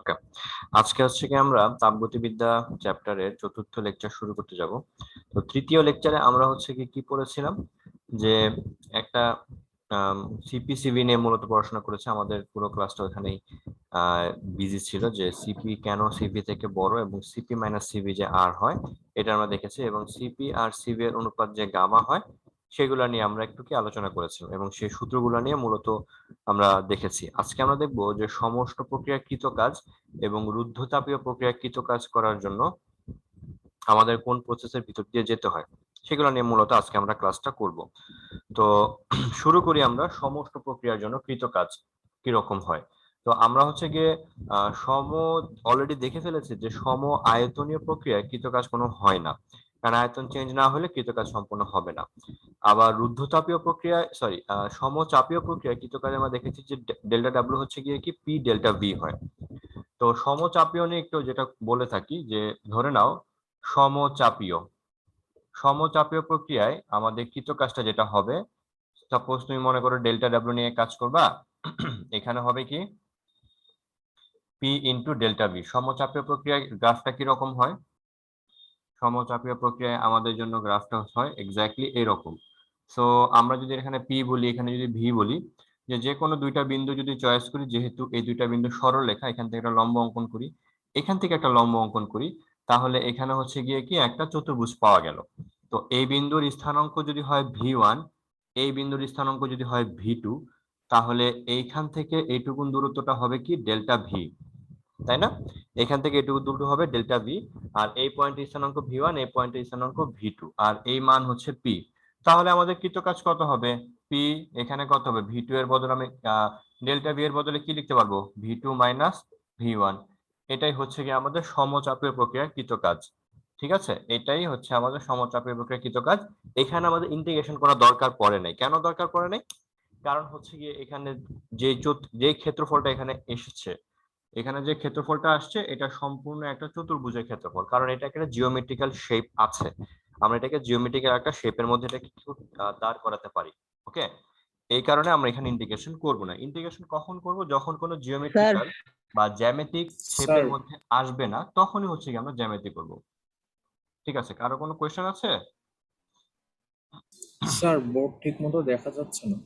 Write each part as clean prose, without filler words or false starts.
ওকে, আজকে হচ্ছে কি আমরা তাপগতিবিদ্যা চ্যাপ্টারের চতুর্থ লেকচার শুরু করতে যাব। তো তৃতীয় লেকচারে আমরা হচ্ছে কি কি পড়েছিলাম, যে একটা সিপিসিবি নিয়ে মূলত পড়াশোনা করেছে। আমাদের পুরো ক্লাসটা ওখানেই বিজি ছিল, যে সিপি কেন সিপি থেকে বড় এবং সিপি মাইনাস সিবি যে আর হয় এটা আমরা দেখেছি, এবং সিপি আর সিবি এর অনুপাত যে গামা হয় সেগুলো নিয়ে আমরা একটু কি আলোচনা করেছিলাম, এবং সেই সূত্রগুলো নিয়ে মূলত আমরা দেখেছি। আজকে আমরা দেখব যে সমষ্ট প্রক্রিয়াকৃত কাজ এবং রুদ্ধতাপীয় প্রক্রিয়াকৃত কাজ করার জন্য আমাদের কোন প্রসেসের ভিতর দিয়ে যেতে হয় সেগুলো নিয়ে মূলত আজকে আমরা ক্লাসটা করব। তো শুরু করি আমরা সমষ্ট প্রক্রিয়ার জন্য কৃত কাজ কিরকম হয়। তো আমরা হচ্ছে গিয়ে সম অলরেডি দেখে ফেলেছি যে সম আয়তনীয় প্রক্রিয়ায় কৃত কাজ কোনো হয় না, কারণ আয়তন চেঞ্জ না হলে কৃত কাজ সম্পূর্ণ হবে না। আবার রুদ্ধতাপীয় প্রক্রিয়ায় সমচাপীয় প্রক্রিয়ায় কৃত কাজে আমরা দেখেছি যে ডেল্টা ডাব্লিউ হচ্ছে গিয়ে কি পি ডেল্টা ভি হয়। তো সমচাপীয় নিয়ে একটু যেটা বলে থাকি, যে ধরে নাও সমচাপীয় সমচাপীয় প্রক্রিয়ায় আমাদের কৃত কাজটা যেটা হবে, সাপোজ তুমি মনে করো ডেল্টা ডাব্লিউ নিয়ে কাজ করবা, এখানে হবে কি পি ইন্টু ডেল্টা ভি। সমচাপীয় প্রক্রিয়ায় গ্রাফটা কিরকম হয়? সমচাপীয় প্রক্রিয়ায় আমাদের জন্য গ্রাফটা হয় এক্স্যাক্টলি এরকম। সো আমরা যদি এখানে পি বলি, এখানে যদি ভি বলি, যে কোনো দুইটা বিন্দু যদি চয়েস করি, যেহেতু এই দুইটা বিন্দু সরলরেখা, এখান থেকে একটা লম্ব অঙ্কন করি, এখান থেকে একটা লম্ব অঙ্কন করি, তাহলে এখানে হচ্ছে গিয়ে কি একটা চতুর্ভুজ পাওয়া গেল। তো এই বিন্দুর স্থানাঙ্ক যদি হয় ভি1, এই বিন্দুর স্থানাঙ্ক যদি হয় ভি2, তাহলে এইখান থেকে এইটুকুন দূরত্বটা হবে কি ডেল্টা ভি, তাই না? এখান থেকে এটুকু দূরত্ব হবে ডেল্টা ভি, আর এই পয়েন্টের স্থানাঙ্ক ভি1, এই পয়েন্টের স্থানাঙ্ক ভি2, আর এই মান হচ্ছে পি। তাহলে আমাদের কৃত কাজ কত হবে? পি এখানে কত হবে? ভি2 এর বদলে আমি ডেল্টা ভি এর বদলে কি লিখতে পারবো? ভি2 মাইনাস ভি1। এটাই হচ্ছে কি আমাদের সমচাপীয় প্রক্রিয়ার কৃত কাজ। ঠিক আছে, এটাই হচ্ছে আমাদের সমচাপীয় প্রক্রিয়ার কৃত কাজ। এখানে আমাদের ইন্টিগ্রেশন করা দরকার পড়ে নাই। কেন দরকার পড়ে নাই? কারণ হচ্ছে গিয়ে এখানে যে ক্ষেত্রফলটা এখানে এসেছে, এখানে যে ক্ষেত্রফলটা আসছে এটা সম্পূর্ণ একটা চতুর্ভুজের ক্ষেত্রফল, কারণ এটা একটা জিওমেট্রিক্যাল শেপ আছে। আমরা এটাকে জিওমেট্রিক্যাল একটা শেপের মধ্যে এটাকে দাঁড় করাতে পারি। ওকে, এই কারণে আমরা এখানে ইন্টিগ্রেশন করব না। ইন্টিগ্রেশন কখন করব? যখন কোনো স্যার জিওমেট্রিক্যাল বা জ্যামিতিক স্যার শেপের মধ্যে আসবে না, তখনই হচ্ছে কি আমরা জ্যামিতি করব। ঠিক আছে, কারো কোনো কোয়েশ্চেন আছে? স্যার বোর্ড ঠিক মতো দেখা যাচ্ছে না।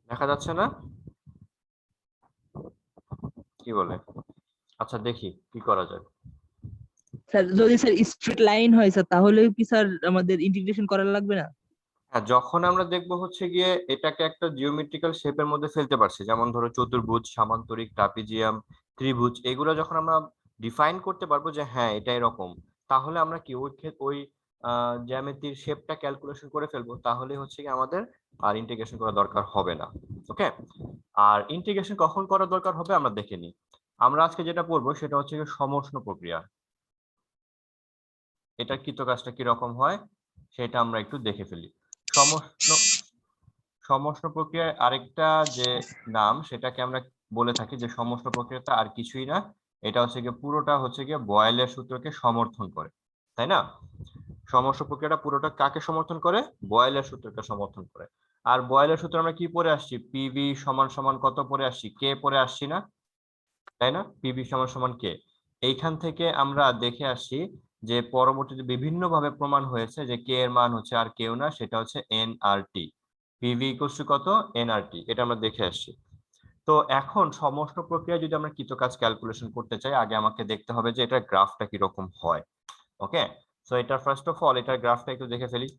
দেখা যাচ্ছে না? কি বলে? আচ্ছা, দেখি কি করা যায়। স্যার যদি স্যার স্ট্রেট লাইন হয় স্যার, তাহলেও কি স্যার আমাদের ইন্টিগ্রেশন করা লাগবে না? হ্যাঁ, যখন আমরা দেখবো হচ্ছে গিয়ে এটাকে একটা জিওমেট্রিক্যাল শেপের মধ্যে ফেলতে পারছি, যেমন ধরো চতুর্ভুজ, সামান্তরিক, ট্রাপিজিয়াম, ত্রিভুজ, এগুলো যখন আমরা ডিফাইন করতে পারবো যে হ্যাঁ এটা এরকম, তাহলে আমরা কি ওই জ্যামিতির শেপটা ক্যালকুলেশন করে ফেলবো, তাহলে হচ্ছে কি আমাদের আর ইন্টিগ্রেশন করা দরকার হবে না। ওকে, আর ইন্টিগ্রেশন কখন করা দরকার হবে আমরা দেখে নিই। আমরা আজকে যেটা পড়বো সেটা হচ্ছে গিয়ে সমষ্ণ প্রক্রিয়া। এটা কৃত কাজটা কিরকম হয় সেটা আমরা একটু দেখে ফেলি। সমষ্ণ সমষ্ণ প্রক্রিয়ার আরেকটা যে নাম, সেটাকে আমরা বলে থাকি যে সমষ্ণ প্রক্রিয়াটা আর কিছুই না, এটা হচ্ছে গিয়ে পুরোটা হচ্ছে গিয়ে বয়েলের সূত্রকে সমর্থন করে, তাই না? সমষ্ণ প্রক্রিয়াটা পুরোটা কাকে সমর্থন করে? বয়েলের সূত্রকে সমর্থন করে। আর বয়েলের সূত্র আমরা কি পড়ে আসছি? পিভি সমান সমান কত পড়ে আসছি? কে পড়ে আসছি না, তাই না? পিভি সমান সমান কে। এইখান থেকে আমরা দেখে আসছি যে পরবর্তীতে বিভিন্ন ভাবে প্রমাণ হয়েছে যে কে এর মান হচ্ছে আর কেউ না, সেটা হচ্ছে N R T. PV equals to কত? এন আর টি, এটা আমরা দেখে আসছি। তো এখন সমষ্ণ প্রক্রিয়া যদি আমরা কৃত কাজ ক্যালকুলেশন করতে চাই, আগে আমাকে দেখতে হবে যে এটার গ্রাফটা কিরকম হয়। ওকে, সো এটা ফার্স্ট অফ অল এটার গ্রাফটা একটু দেখে ফেলি।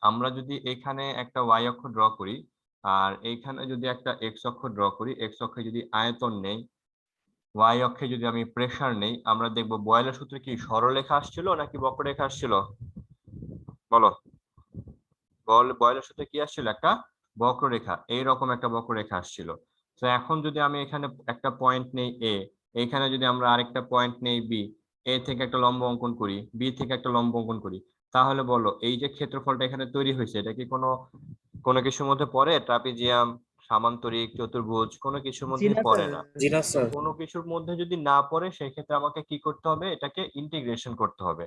আমরা যদি এখানে একটা ওয়াই অক্ষ ড্র করি, আর এইখানে যদি একটা এক্স অক্ষ ড্র করি, এক্স অক্ষে যদি আয়তন নেই, ওয়াই অক্ষে যদি আমি প্রেসার নেই, আমরা দেখবো বয়েলের সূত্রে কি সরলরেখা আসছিল নাকি বক্ররেখা আসছিল? বলো। বয়েলের সূত্রে কি আসছিল? একটা বক্ররেখা, এইরকম একটা বক্ররেখা আসছিল। তো এখন যদি আমি এখানে একটা পয়েন্ট নেই এ, এইখানে যদি আমরা আরেকটা পয়েন্ট নেই বি, এ থেকে একটা লম্ব অঙ্কন করি, বি থেকে একটা লম্ব অঙ্কন করি, তাহলে বলো এই যে ক্ষেত্রফলটা এখানে তৈরি হয়েছে, এটা কি কোনো কোনো কিছুর মধ্যে পড়ে? ট্রাপিজিয়াম, সামান্তরিক, চতুর্ভুজ, কোনো কিছুর জি মধ্যে না পড়ে স্যার। না। জি না তো স্যার। কোনো কিছুর মধ্যে যদি না পড়ে, সেই ক্ষেত্রে আমাকে কি করতে হবে? এটাকে ইন্টিগ্রেশন করতে হবে।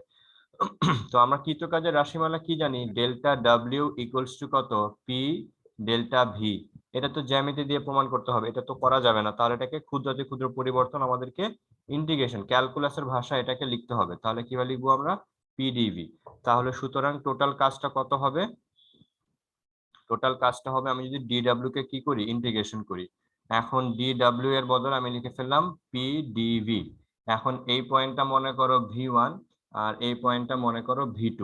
তো আমরা কৃতকাজের রাশিমালা কি জানি? ডেল্টা ডাব্লিউ ইকুয়ালস টু কত? P delta V. এটা তো জ্যামিতি দিয়ে প্রমাণ করতে হবে, এটা তো করা যাবে না। তাহলে এটাকে ক্ষুদ্রাতি ক্ষুদ্র পরিবর্তন আমাদেরকে ইন্টিগ্রেশন ক্যালকুলাসের ভাষায় এটাকে লিখতে হবে। তাহলে কিভাবে লিখবো আমরা? পিডিভি। তাহলে সুতরাং টোটাল কাজটা কত হবে? টোটাল কাজটা হবে, আমি যদি ডিডব্লিউ কে কি করি, ইন্টিগ্রেশন করি, এখন ডিডব্লিউ এর বদলে আমি লিখে ফেললাম পিডিভি। এখন এই পয়েন্টটা মনে করো ভি1 আর এই পয়েন্টটা মনে করো ভি2।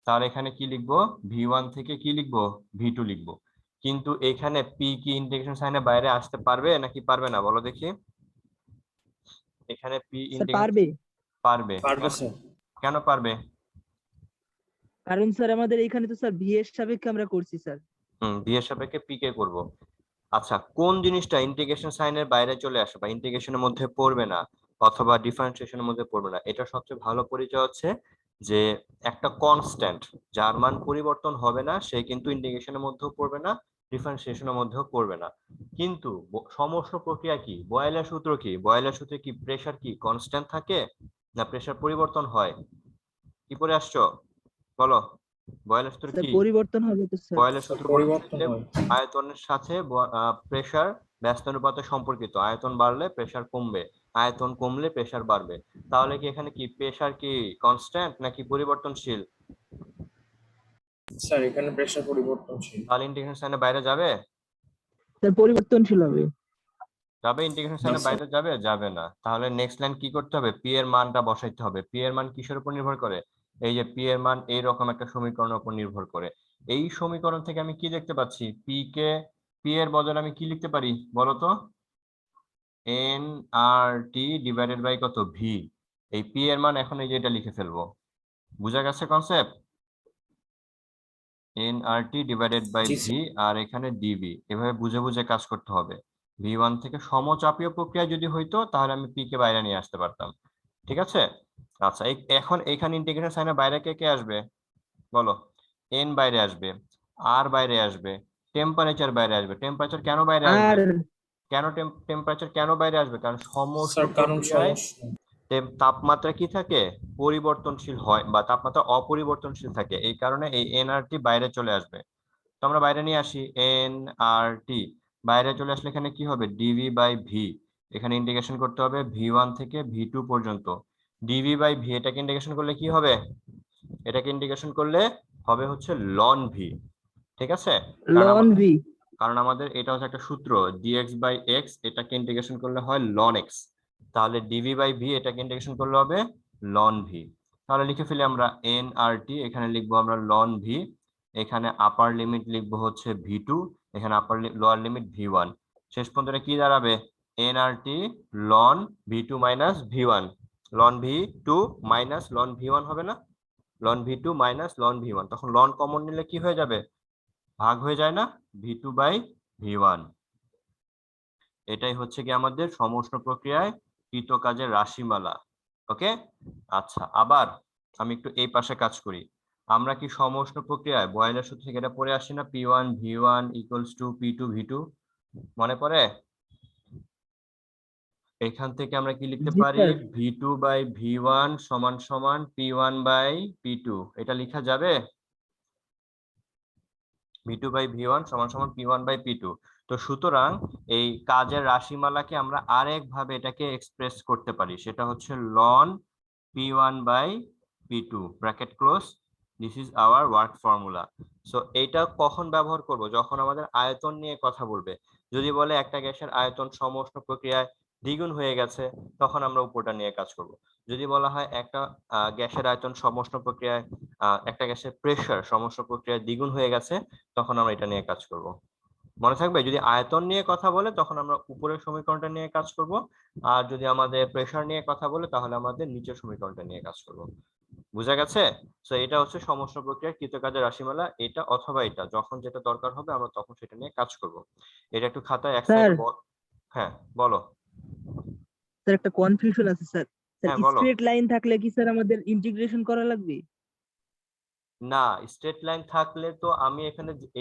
তার এখানে কি লিখবো? ভি1 থেকে কি লিখবো? ভি2 লিখবো। কিন্তু এখানে পি কি ইন্টিগ্রেশন সাইনে বাইরে আসতে পারবে নাকি পারবে না বলো দেখি? এখানে পি স্যার ইন্টিগ্রেশন পারবে, পারবে। পারবে স্যার। কেন পারবে? কারণ স্যার আমাদের এখানে তো স্যার ভি এর সাপেক্ষে আমরা করছি স্যার। ভি এর সাপেক্ষে পি কে করবো। আচ্ছা, কোন জিনিসটা ইন্টিগ্রেশন সাইনের বাইরে চলে আসে বা ইন্টিগ্রেশনের মধ্যে পড়বে না অথবা ডিফারেন্সিয়েশনের মধ্যে পড়বে না, এটা সবচেয়ে ভালো পরিচয় হচ্ছে যে একটা কনস্ট্যান্ট যার মান পরিবর্তন হবে না সে কিন্তু ইন্টিগ্রেশনের মধ্যেও পড়বে না, ডিফারেন্সিয়েশনের মধ্যেও পড়বে না। কিন্তু সমস্ত প্রক্রিয়া কি? বয়েলের সূত্র কি? বয়েলের সূত্রে কি প্রেসার কি কনস্ট্যান্ট থাকে না প্রেসার পরিবর্তন হয়? কি পড়ে আসছো বলো? বয়েলের সূত্র স্যার কি? পরিবর্তন হবে তো স্যার। বয়েলের সূত্র বলছে পরিবর্তন যে হয়। আয়তনের সাথে প্রেসার ব্যস্ত অনুপাতে সম্পর্কিত। আয়তন বাড়লে প্রেসার কমবে, আয়তন কমলে প্রেসার বাড়বে। তাহলে কি এখানে কি প্রেসার কি কনস্ট্যান্ট নাকি পরিবর্তনশীল? স্যার এখানে প্রেসার পরিবর্তনশীল। তাহলে ইন্টিগ্রেশন সাইনের বাইরে যাবে? স্যার পরিবর্তনশীল হবে। যাবে? ইন্টিগ্রেশন না সাইনের স্যার। বাইরে যাবে? যাবে না। তাহলে নেক্সট লাইন কি করতে হবে? পি এর মানটা বসাইতে হবে। পি এর মান কিসের উপর নির্ভর করে? এই যে পি এর মান এইরকম একটা সমীকরণের উপর নির্ভর করে। এই সমীকরণ থেকে আমি কি দেখতে পাচ্ছি? পি এর বদলে আমি কি লিখতে পারি বলো তো? N R T divided by কত? ভি। এই পি এর মান এখন এই যে এটা লিখে ফেলবো। বুঝা গেছে concept? N R T divided by G V sir. আর এখানে ডিভি। এভাবে বুঝে বুঝে কাজ করতে হবে। ভি1 থেকে সমচাপীয় প্রক্রিয়া যদি হইতো তাহলে আমি পি কে বাইরে নিয়ে আসতে পারতাম। ঠিক আছে? আচ্ছা, এখন এখানে ইন্টিগ্রেশন সাইনের বাইরে কে কে আসবে বলো? এন বাইরে আসবে, আর বাইরে আসবে, টেম্পারেচার বাইরে আসবে। টেম্পারেচার কেন বাইরে আসবে? আর কেন টেম্পারেচার কেন বাইরে আসবে? কারণ সমস্ত স্যার কারণ প্রক্রিয়ায় সমস্যা। তাপমাত্রা কি থাকে? পরিবর্তনশীল হয় বা তাপমাত্রা অপরিবর্তনশীল থাকে। এই কারণে এই এনআরটি বাইরে চলে আসবে। তো আমরা বাইরে নিয়ে আসি এনআরটি। বাইরে চলে আসলে এখানে কি হবে? DV by V. এখানে ইন্টিগ্রেশন করতে হবে ভি1 থেকে ভি2 পর্যন্ত। ডিভি বাই ভি এটাকে ইন্টিগ্রেশন করলে কি হবে? এটাকে ইন্টিগ্রেশন করলে হবে হচ্ছে লন ভি। ঠিক আছে? Ln V. কারণ আমাদের এটা হচ্ছে একটা সূত্র, ডিএক্স বাই এক্স, এটাকে ইন্টিগ্রেশন করলে হয় লন এক্স। তাহলে ডিভি বাই ভি এটাকে ইন্টিগ্রেশন করলে হবে লন ভি। তাহলে লিখে ফেলি আমরা এন আর টি, এখানে লিখবো আমরা লন ভি, এখানে আপার লিমিট লিখবো হচ্ছে ভি2, এখানে লোয়ার লিমিট ভি1। শেষ পর্যন্ত কি দাঁড়াবে? N R T ln V two minus V one. Ln V two minus ln V one হবে না? Ln V two minus ln V one, তখন লন কমন নিলে কি হয়ে যাবে? ভাগ হয়ে যায় না? V two by V one. এটাই হচ্ছে কি আমাদের সমউষ্ণ প্রক্রিয়ায় কৃত কাজের রাশিমালা। ওকে? আচ্ছা, আবার আমি একটু এই পাশে কাজ করি। আমরা কি সমউষ্ণ প্রক্রিয়ায় বয়েলের সূত্র থেকে এটা পড়ে আসি না? P1 V1 equals to P2 V2, মনে পড়ে? এখান থেকে আমরা কি লিখতে জি পারি? স্যার। V2 বাই V1 সমান সমান P1 বাই P2। এটা লেখা যাবে? V2 বাই V1 সমান সমান P1 বাই P2। তো সুতরাং এই কাজের রাশিমালাকে আমরা আরেক ভাবে এটাকে এক্সপ্রেস করতে পারি, সেটা হচ্ছে ln P1 by P2 bracket close. This is our work formula. So এইটা কখন ব্যবহার করব? যখন আমাদের আয়তন নিয়ে কথা বলবে। যদি বলে একটা গ্যাসের আয়তন সমউষ্ণ প্রক্রিয়ায় দ্বিগুণ হয়ে গেছে, তখন আমরা উপরটা নিয়ে কাজ করব। যদি বলা হয় একটা গ্যাসের আয়তন সমউষ্ণ প্রক্রিয়ায় একটা গ্যাসের প্রেসার সমউষ্ণ প্রক্রিয়ায় দ্বিগুণ হয়ে গেছে, তখন আমরা এটা নিয়ে কাজ করব। মনে থাকবে? যদি আয়তন নিয়ে কথা বলে তখন আমরা উপরের সমীকরণটা নিয়ে কাজ করব, আর যদি আমাদের প্রেসার নিয়ে কথা বলে তাহলে আমাদের নিচের সমীকরণটা নিয়ে কাজ করব। বুঝা গেছে? সো এটা হচ্ছে সমউষ্ণ প্রক্রিয়ার কৃতকাজের রাশিমালা। এটা অথবা এটা, যখন যেটা দরকার হবে আমরা তখন সেটা নিয়ে কাজ করব। এটা একটু খাতায় এক স্যার, সাইডে হ্যাঁ বলো। স্যার একটা কনফিউশন আছে স্যার। স্যার হ্যাঁ বলো। স্ট্রেট লাইন থাকলে কি স্যার আমাদের ইন্টিগ্রেশন করা লাগবে? না, স্ট্রেট লাইন থাকলে তো আমি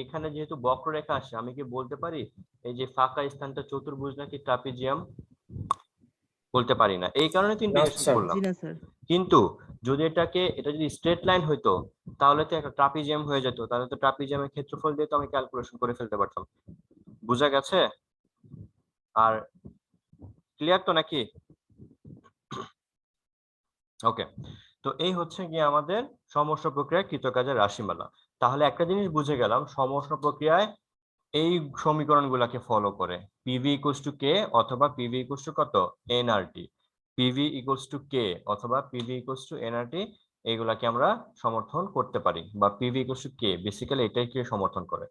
এখানে যেহেতু বক্ররেখা আসে, আমি কি বলতে পারি এই যে ফাঁকা স্থানটা চতুর্ভুজ নাকি ট্রাপিজিয়াম? বলতে পারি না, এই কারণে তো না ইন্টিগ্রেশন স্যার। করলাম। জি না স্যার। কিন্তু যদি এটা যদি স্ট্রেট লাইন হইতো তাহলে তো একটা ট্রাপিজিয়াম হয়ে যেত, তাহলে তো ট্রাপিজিয়ামের ক্ষেত্রফল দিয়ে তো আমি ক্যালকুলেশন করে ফেলতে পারতাম। বুঝা গেছে? আর ক্লিয়ার তো নাকি? ওকে, তো এই হচ্ছে গিয়ে আমাদের সমস্ত প্রক্রিয়ায় কৃতকাজের রাশিমালা। তাহলে একটা জিনিস বুঝে গেলাম, সমস্ত প্রক্রিয়ায় এই সমীকরণগুলোকে ফলো করে পিভি ইকুয়ালস টু কে অথবা পিভি ইকুয়ালস টু কত এনআরটি, পিভি ইকুয়ালস টু কে অথবা পিভি ইকুয়ালস টু এনআরটি, এইগুলাকে আমরা সমর্থন করতে পারি, বা PV equals to K basically এটাই কে সমর্থন করে।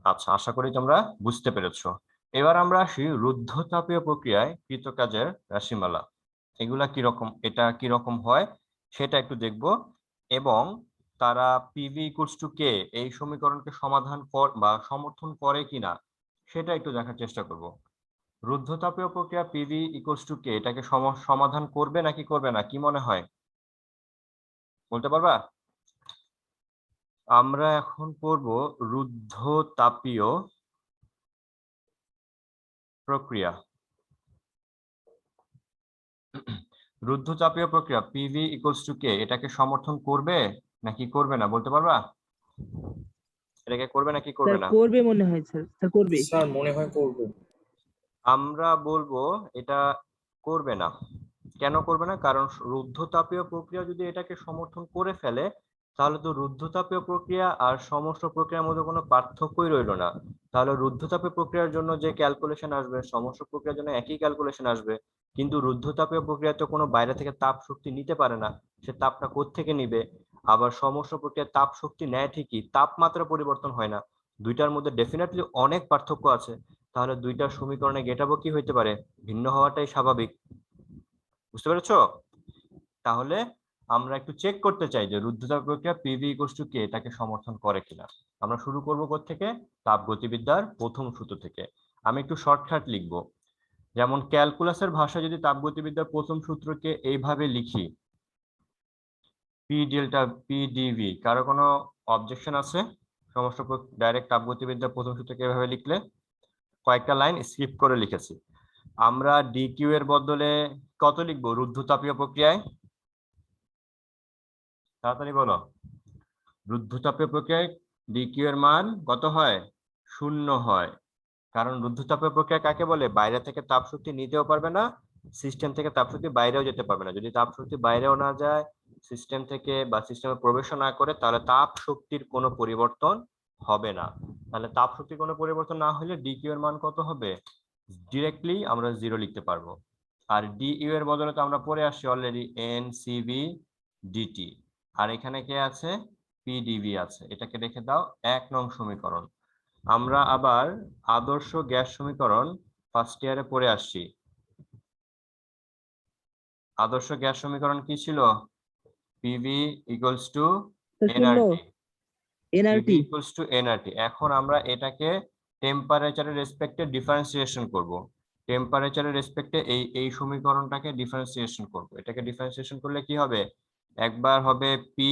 আচ্ছা, আশা করি তোমরা বুঝতে পেরেছো। এবার আমরা আসি রুদ্ধতাপীয় প্রক্রিয়ায় কৃতকাজের রাশিমালা। এগুলা কিরকম, এটা কিরকম হয় সেটা একটু দেখব, এবং তারা পিভি ইকুয়ালস টু কে এই সমীকরণকে সমাধান বা সমর্থন করে কিনা সেটা একটু দেখার চেষ্টা করব। রুদ্ধতাপীয় প্রক্রিয়া পিভি ইকুয়ালস টু কে এটাকে সমাধান করবে নাকি করবে না, কি মনে হয় বলতে পারবা? আমরা এখন পড়ব রুদ্ধতাপীয় প্রক্রিয়া। রুদ্ধতাপীয় প্রক্রিয়া পিভি ইকুয়ালস টু কে এটাকে সমর্থন করবে নাকি করবে না বলতে পারবা? এটাকে করবে নাকি করবে স্যার না? করবে মনে হয়, স্যার করবে। স্যার মনে হয় করবে। আমরা বলবো এটা করবে না। কেন করবে না? কারণ রুদ্ধতাপীয় প্রক্রিয়া যদি এটাকে সমর্থন করে ফেলে, তাহলে তো রুদ্ধতাপীয় প্রক্রিয়া আর সমস্ত প্রক্রিয়ার মধ্যে কোনো পার্থক্যই রইল না। তাহলে রুদ্ধতাপীয় প্রক্রিয়ার জন্য যে ক্যালকুলেশন আসবে, সমস্ত প্রক্রিয়ার জন্য একই ক্যালকুলেশন আসবে। কিন্তু রুদ্ধতাপীয় প্রক্রিয়া তো কোনো বাইরে থেকে তাপ শক্তি নিতে পারে না, সে তাপটা কোত্থেকে নিবে? আবার সমস্ত প্রক্রিয়া তাপ শক্তি নেয় ঠিকই, তাপমাত্রা পরিবর্তন হয় না। দুইটার মধ্যে ডেফিনেটলি অনেক পার্থক্য আছে। তাহলে দুইটার সমীকরণে গেটাবো কি হইতে পারে? ভিন্ন হওয়াটাই স্বাভাবিক। বুঝতে পেরেছো? তাহলে আমরা একটু চেক করতে চাই যে রুদ্ধতাপ প্রক্রিয়া পিভি ইকুয়ালস টু কে এটাকে সমর্থন করে কিনা। আমরা শুরু করব কোত্থেকে? তাপগতিবিদ্যার প্রথম সূত্র থেকে। আমি একটু শর্টকাট লিখব। যেমন ক্যালকুলাসের ভাষায় যদি তাপগতিবিদ্যার প্রথম সূত্রকে এইভাবে লিখি, পি ডেল্টা পি ডিভি, কারো কোনো অবজেকশন আছে? সমস্ত ডাইরেক্ট তাপগতিবিদ্যার প্রথম সূত্রকে এভাবে লিখলে? কয়েকটা লাইন স্কিপ করে লিখেছি। আমরা ডিকিউ এর বদলে কত লিখবো রুদ্ধতাপীয় প্রক্রিয়ায়? তাড়াতাড়ি বলো। রুদ্ধতাপীয় প্রক্রিয়ায় ডিকিউ এর মান কত হয়? 0 হয়। কারণ রুদ্ধতাপীয় প্রক্রিয়া কাকে বলে? বাইরে থেকে তাপ শক্তি নিতেও পারবে না, সিস্টেম থেকে তাপ শক্তি বাইরেও যেতে পারবে না। যদি তাপ শক্তি বাইরেও না যায়, সিস্টেম থেকে বা সিস্টেমে প্রবেশ না করে, তাহলে তাপ শক্তির কোনো পরিবর্তন হবে না। তাহলে তাপ শক্তির কোনো পরিবর্তন না হলে ডিকিউ এর মান কত হবে? ডিরেক্টলি আমরা 0 লিখতে পারবো। আর ডিইউ এর বদলে তো আমরা পড়ে আসছি অলরেডি এন সিভি ডিটি, আর এখানে কে আছে? পিডিভি আছে। এটাকে রেখে দাও 1 নং সমীকরণ। আমরা আবার আদর্শ গ্যাস সমীকরণ ফার্স্ট ইয়ারে পড়ে আসছি। আদর্শ গ্যাস সমীকরণ কি ছিল? PV equals two nRT, PV nRT. Equals to nRT. এখন আমরা এটাকে টেম্পারেচারের রেসপেক্টে ডিফারেন্সিয়েশন করব। টেম্পারেচারের রেসপেক্টে এই সমীকরণটাকে ডিফারেন্সিয়েশন করব। এটাকে ডিফারেন্সিয়েশন করলে কি হবে? একবার হবে P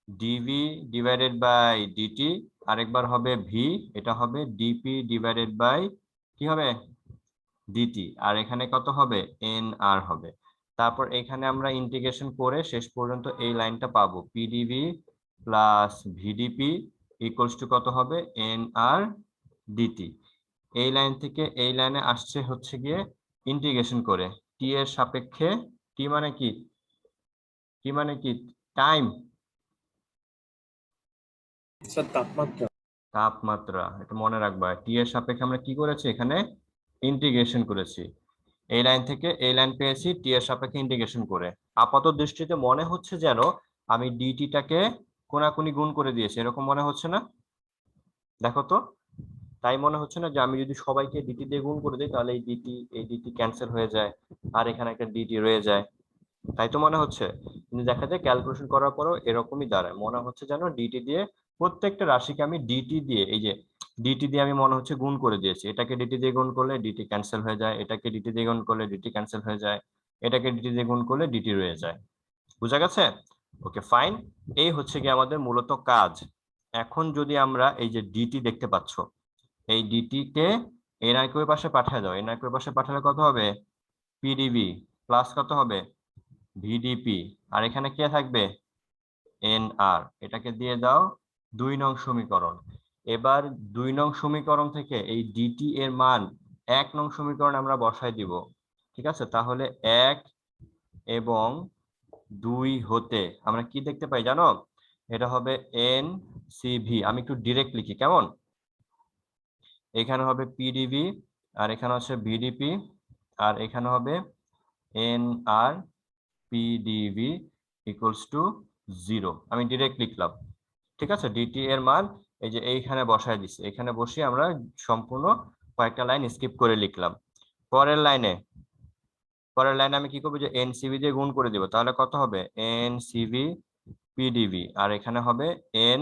dV divided by dt, আরেকবার হবে ভি, এটা হবে ডিপি ডিভাইডেড বাই কি হবে? ডিটি। আর এখানে কত হবে? এন আর হবে। তারপর এখানে আমরা ইন্টিগ্রেশন করে শেষ পর্যন্ত এই লাইনটা পাবো, PDV plus VDP equals to কত হবে? এন আর ডিটি। এই লাইন থেকে এই লাইনে আসছে হচ্ছে গিয়ে ইন্টিগ্রেশন করে টি এর সাপেক্ষে। টি মানে কি? টি মানে কি? টাইম। স্যার তাপমাত্রা। তাপমাত্রা, এটা মনে রাখবা। টি এর সাপেক্ষে আমরা কি করেছি? এখানে ইন্টিগ্রেশন করেছি। এই লাইন থেকে এই লাইন পেয়েছি টি এর সাপেক্ষে ইন্টিগ্রেশন করে। আপাত দৃষ্টিতে মনে হচ্ছে যেন আমি ডিটিটাকে কোনাকুনি গুণ করে দিয়েছি, এরকম মনে হচ্ছে না? দেখো তো, তাই মনে হচ্ছে না যে আমি যদি সবাইকে ডিটি দিয়ে গুণ করে দিই তাহলে এই ডিটি ক্যান্সেল হয়ে যায়, আর এখানে একটা ডিটি রয়ে যায়? তাই তো মনে হচ্ছে। কিন্তু দেখা যায় ক্যালকুলেশন করার পরও এরকমই দাঁড়ায়, মনে হচ্ছে যেন ডিটি দিয়ে প্রত্যেকটা রাশিকে আমি ডিটি দিয়ে, এই যে ডিটি দিয়ে আমি মনে হচ্ছে গুণ করে দিয়েছি। এটাকে ডিটি দিয়ে গুণ করলে ডিটি ক্যান্সেল হয়ে যায়, এটাকে ডিটি দিয়ে গুণ করলে ডিটি ক্যান্সেল হয়ে যায়, এটাকে ডিটি দিয়ে গুণ করলে ডিটি রয়ে যায়। বুঝা গেছে? ওকে, ফাইন। এই হচ্ছে কি আমাদের মূলত কাজ। এখন যদি আমরা এই যে ডিটি দেখতে পাচ্ছ, এই ডিটি কে এনআরকিউ এর পাশে পাঠিয়ে দাও। এনআরকিউ এর পাশে পাঠালে কত হবে? পিডিবি প্লাস কত হবে? ভিডিপি। আর এখানে কে থাকবে? এন আর। এটাকে দিয়ে দাও 2 নং সমীকরণ। এবার 2 নং সমীকরণ থেকে এই ডিটি এর মান 1 নং সমীকরণে আমরা বসাই দিব, ঠিক আছে? তাহলে 1 এবং 2 হতে আমরা কি দেখতে পাই জানো? এটা হবে এন সিভি। আমি একটু ডিরেক্ট লিখি, কেমন? এখানে হবে পিডিভি, আর এখানে হচ্ছে ভিডিপি, আর এখানে হবে N R PdV equals to 0। আমি ডিরেক্ট লিখলাম, ঠিক আছে? ডিটি এর মান এই যে এইখানে বসায় দিছি, এখানে বসিয়ে আমরা সম্পূর্ণ কয়েকটা লাইন স্কিপ করে লিখলাম। পরের লাইনে আমি কি করবো, যে এনসিভি দিয়ে গুণ করে দিব, তাহলে কত হবে? এনসিভি পিডিভি, আর এখানে হবে এন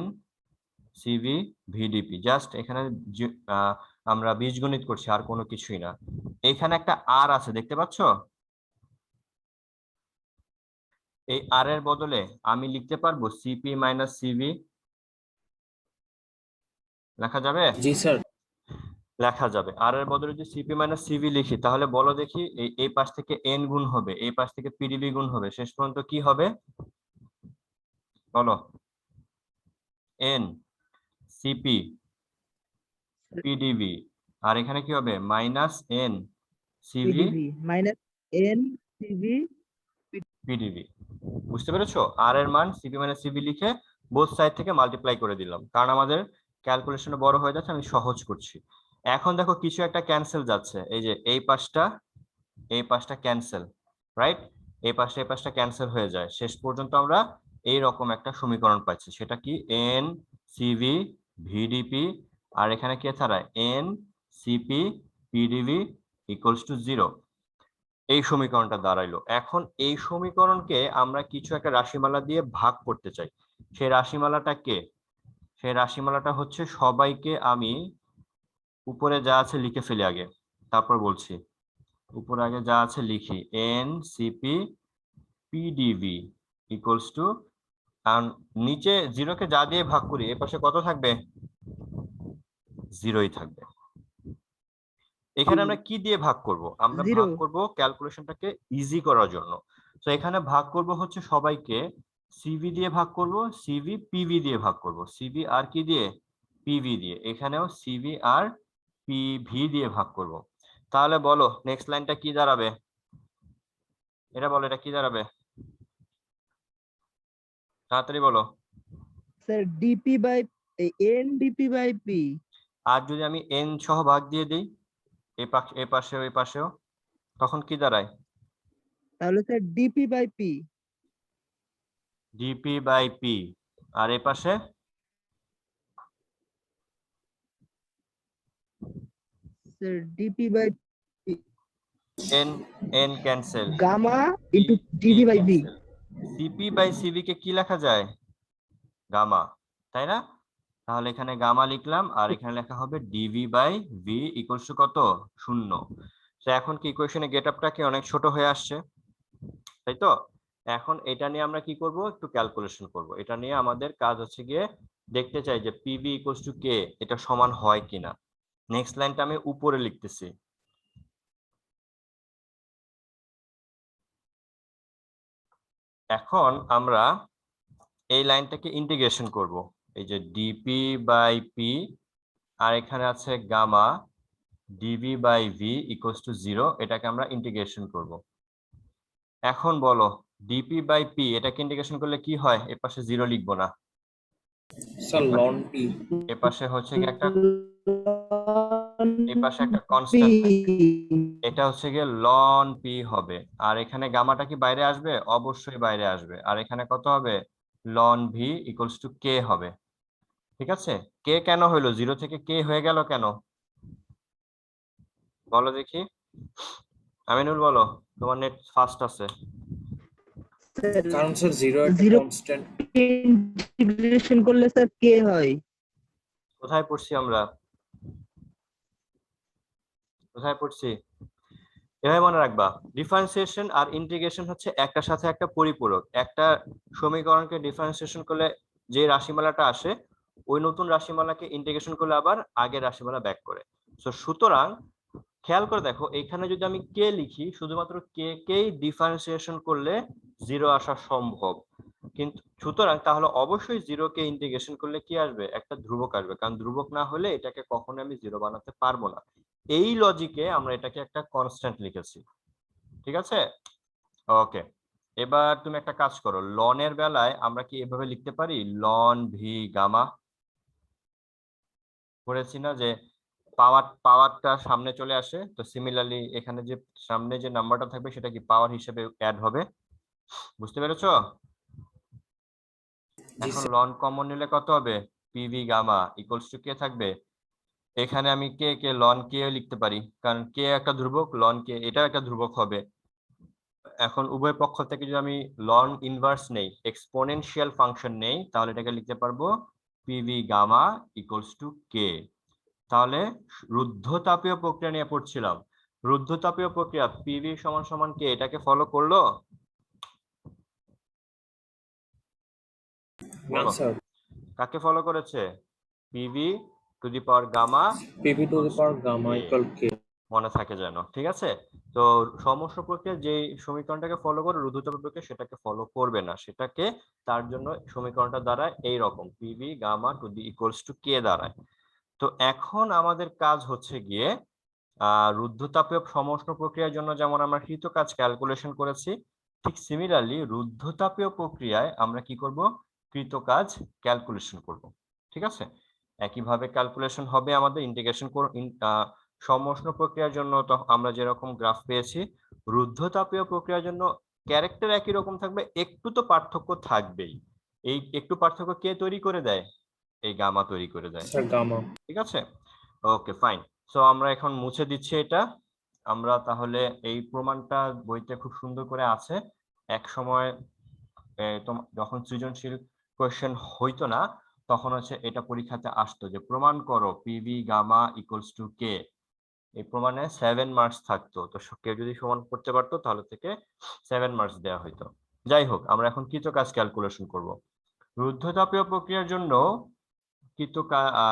সিভি ভিডিপি। জাস্ট এখানে আমরা বীজগণিত করছি, আর কোনো কিছুই না। এখানে একটা আর আছে, দেখতে পাচ্ছ? এই আর এর বদলে আমি লিখতে পারবো সিপি মাইনাস সিভি, লেখা যাবে? জি স্যার। লেখা যাবে। আর এর বদলে যদি সিপি মাইনাস সিভি লিখি, তাহলে বলো দেখি, এই পাশ থেকে এন গুণ হবে, এই পাশ থেকে পিডিবি গুণ হবে, শেষ পর্যন্ত কি হবে বলো? এন সিপি পিডিবি, আর এখানে কি হবে? Minus N CV PDV minus N CV PDB. বুঝতে পেরেছো? আর এর মান সিপি মাইনাস সিভি লিখে বোথ সাইড থেকে মাল্টিপ্লাই করে দিলাম, কারণ আমাদের ক্যালকুলেশনে বড় হয়ে যাচ্ছে, আমি সহজ করছি। এখন দেখো কিছু একটা ক্যান্সেল যাচ্ছে, এই যে এই পাশটা ক্যান্সেল, রাইট? এই পাশটা ক্যান্সেল হয়ে যায়, শেষ পর্যন্ত আমরা এই রকম একটা সমীকরণ পাচ্ছি। সেটা কি? এন সিভি ভিডিপি, আর এখানে কি ছাড়ায় N CP PDV equals to 0। এই সমীকরণটা দাঁড়াইলো। এখন এই সমীকরণকে আমরা কিছু একটা রাশিমালা দিয়ে ভাগ করতে চাই। সেই রাশিমালাটা কে? সেই রাশিমালাটা হচ্ছে, সবাইকে আমি উপরে যা আছে লিখে ফেলি আগে, তারপর বলছি। উপরে আগে যা আছে লিখি, N CP PDV equals two, কারণ নিচে 0 কে যা দিয়ে ভাগ করি, এ পাশে কত থাকবে? 0ই থাকবে। এখানে আমরা কি দিয়ে ভাগ করব? আমরা 0 ভাগ করব ক্যালকুলেশনটাকে ইজি করার জন্য। তো এখানে ভাগ করব হচ্ছে সবাইকে সিভি দিয়ে ভাগ করব, সিভি পিভি দিয়ে ভাগ করব, সিভি আর কি দিয়ে? পিভি দিয়ে। এখানেও সিভি আর পিভি দিয়ে ভাগ করব। তাহলে বলো নেক্সট লাইনটা কি দাঁড়াবে? এটা বলো, এটা কি দাঁড়াবে? তাড়াতাড়ি বলো। Sir DP by N DP by P. আর যদি আমি এন সহ ভাগ দিয়ে দিই, এ পাশেও এই পাশেও, তখন কি দাঁড়ায়? তাহলে sir DP by P. DP by P. আর এ পাশে sir DP by N, N cancel, gamma into DB by V. CP by CV কে কি লেখা যায়? গামা, তাই না? তাহলে এখানে গামা লিখলাম, আর এখানে লেখা হবে dV by V equals to কত? 0। তো এখন কি ইকুয়েশনে গেট আপটা কি অনেক ছোট হয়ে আসছে, তাই তো? এখন এটা নিয়ে আমরা কি করব? একটু ক্যালকুলেশন করব। এটা নিয়ে আমাদের কাজ হচ্ছে গিয়ে দেখতে চাই যে পিভি ইকুয়ালস টু কে এটা সমান হয় কিনা। নেক্সট লাইনটা আমি উপরে লিখতেছি। এখন আমরা এই লাইনটাকে ইন্টিগ্রেশন করব। এই যে ডিপি বাই পি, আর এখানে আছে gamma dV by V equals to 0, এটাকে আমরা ইন্টিগ্রেশন করব। এখন বলো ডিপি বাই পি এটাকে ইন্টিগ্রেশন করলে কি হয়? এর পাশে 0 লিখবো না, স্যার লন পি। এর পাশে হচ্ছে কি একটা, এই পাশে একটা কনস্ট্যান্ট থাকবে, এটা হচ্ছে গিয়ে লন পি হবে। আর এখানে গামাটা কি বাইরে আসবে? অবশ্যই বাইরে আসবে। আর এখানে কত হবে? লন ভি ইকুয়ালস টু কে হবে। ঠিক আছে? কে কেন হইলো? 0 থেকে কে হয়ে গেল কেন বলো দেখি? আমিনুল বলো, তোমার নেট ফাস্ট আছে। কারণ স্যার 0 একটা 0 কনস্ট্যান্ট। ইন্টিগ্রেশন করলে স্যার কে হয়? কোথায় পড়ছি আমরা? কোথায় পড়ছি? এভাবে মনে রাখবা, ডিফারেন্সিয়েশন আর ইন্টিগ্রেশন হচ্ছে একটার সাথে একটা পরিপূরক। একটা সমীকরণকে ডিফারেন্সিয়েশন করলে যে রাশিমালাটা আসে, ওই নতুন রাশিমালাকে ইন্টিগ্রেশন করলে আবার আগের রাশিমালা ব্যাক করে। তো সুতরাং খেয়াল করে দেখো, এখানে যদি আমি কে লিখি, শুধুমাত্র কে কেই ডিফারেন্সিয়েশন করলে 0 আসা সম্ভব। কিন্তু সুতরাং তাহলে অবশ্যই জিরোকে ইন্টিগ্রেশন করলে কি আসবে, একটা ধ্রুবক আসবে, কারণ ধ্রুবক না হলে এটাকে কখনো আমি জিরো বানাতে পারবো না। এই লজিকে আমরা এটাকে একটা কনস্ট্যান্ট লিখেছি, ঠিক আছে। ওকে, এবার তুমি একটা কাজ করো, লনের বেলায় আমরা কি এভাবে লিখতে পারি, লন ভি গামা করেছি না, যে পাওয়ারটা সামনে চলে আসে, তো সিমিলারলি এখানে যে সামনে যে নাম্বারটা থাকবে সেটা কি পাওয়ার হিসেবে অ্যাড হবে, বুঝতে পেরেছো? জি এখন স্যার। লন কমন নিলে কত হবে, পিভি গামা ইকুয়ালস টু কে থাকবে, এখানে আমি কে কে লন কে লিখতে পারি, কারণ কে একটা ধ্রুবক, লন কে এটা একটা ধ্রুবক হবে। এখন উভয় পক্ষ থেকে যদি আমি লন ইনভার্স নেই, এক্সপোনেনশিয়াল ফাংশন নেই, তাহলে এটাকে লিখতে পারবো PV gamma equals to K. তাহলে রুদ্ধতাপীয় প্রক্রিয়া নিয়ে পড়ছিলাম, রুদ্ধতাপীয় প্রক্রিয়া পিভি সমান সমান কে, এটাকে ফলো করলো? না বলো, স্যার, কাকে ফলো করেছে, PV to the power gamma PV to the equals power to gamma K, equal K. মনে থাকে যেন, ঠিক আছে। তো সমস্ত প্রক্রিয়া যে সমীকরণটাকে ফলো করে রুদ্ধতাপ প্রক্রিয়া সেটাকে ফলো করবে না, সেটাকে তার জন্য সমীকরণটা দাঁড়ায় এইরকম, PV gamma to the equals to K দাঁড়ায়। তো এখন আমাদের কাজ হচ্ছে গিয়ে রুদ্ধতাপীয় সমষ্ণ প্রক্রিয়ার জন্য যেমন আমরা কৃত কাজ ক্যালকুলেশন করেছি, ঠিক সিমিলারলি রুদ্ধতাপীয় প্রক্রিয়ায় আমরা কি করব, কৃত কাজ ক্যালকুলেশন করব, ঠিক আছে। একইভাবে ক্যালকুলেশন হবে আমাদের ইন্টিগ্রেশন সমষ্ণ প্রক্রিয়ার জন্য, তো আমরা যেরকম গ্রাফ পেয়েছি, রুদ্ধতাপীয় প্রক্রিয়ার জন্য ক্যারেক্টার একই রকম থাকবে, একটু তো পার্থক্য থাকবেই। এই একটু পার্থক্য কে তৈরি করে দেয়, এই গামা তৈরি করে দেয়, স্যার গামা। ঠিক আছে। ওকে ফাইন, সো আমরা এখন মুছে দিচ্ছি এটা। আমরা তাহলে এই প্রমাণটা বইতে খুব সুন্দর করে আছে, এক সময় যখন সৃজনশীল কোয়েশ্চেন হইতো না, তখন হচ্ছে এটা পরীক্ষাতে আসতো যে প্রমাণ করো PV gamma equals to K, এই প্রমাণে 7 মার্কস থাকতো, তো কেউ যদি সমান করতে পারতো তাহলে থেকে 7 মার্কস দেওয়া হইতো। যাই হোক, আমরা এখন কৃত কাজ ক্যালকুলেশন করব। রুদ্ধতাপীয় প্রক্রিয়ার জন্য কৃত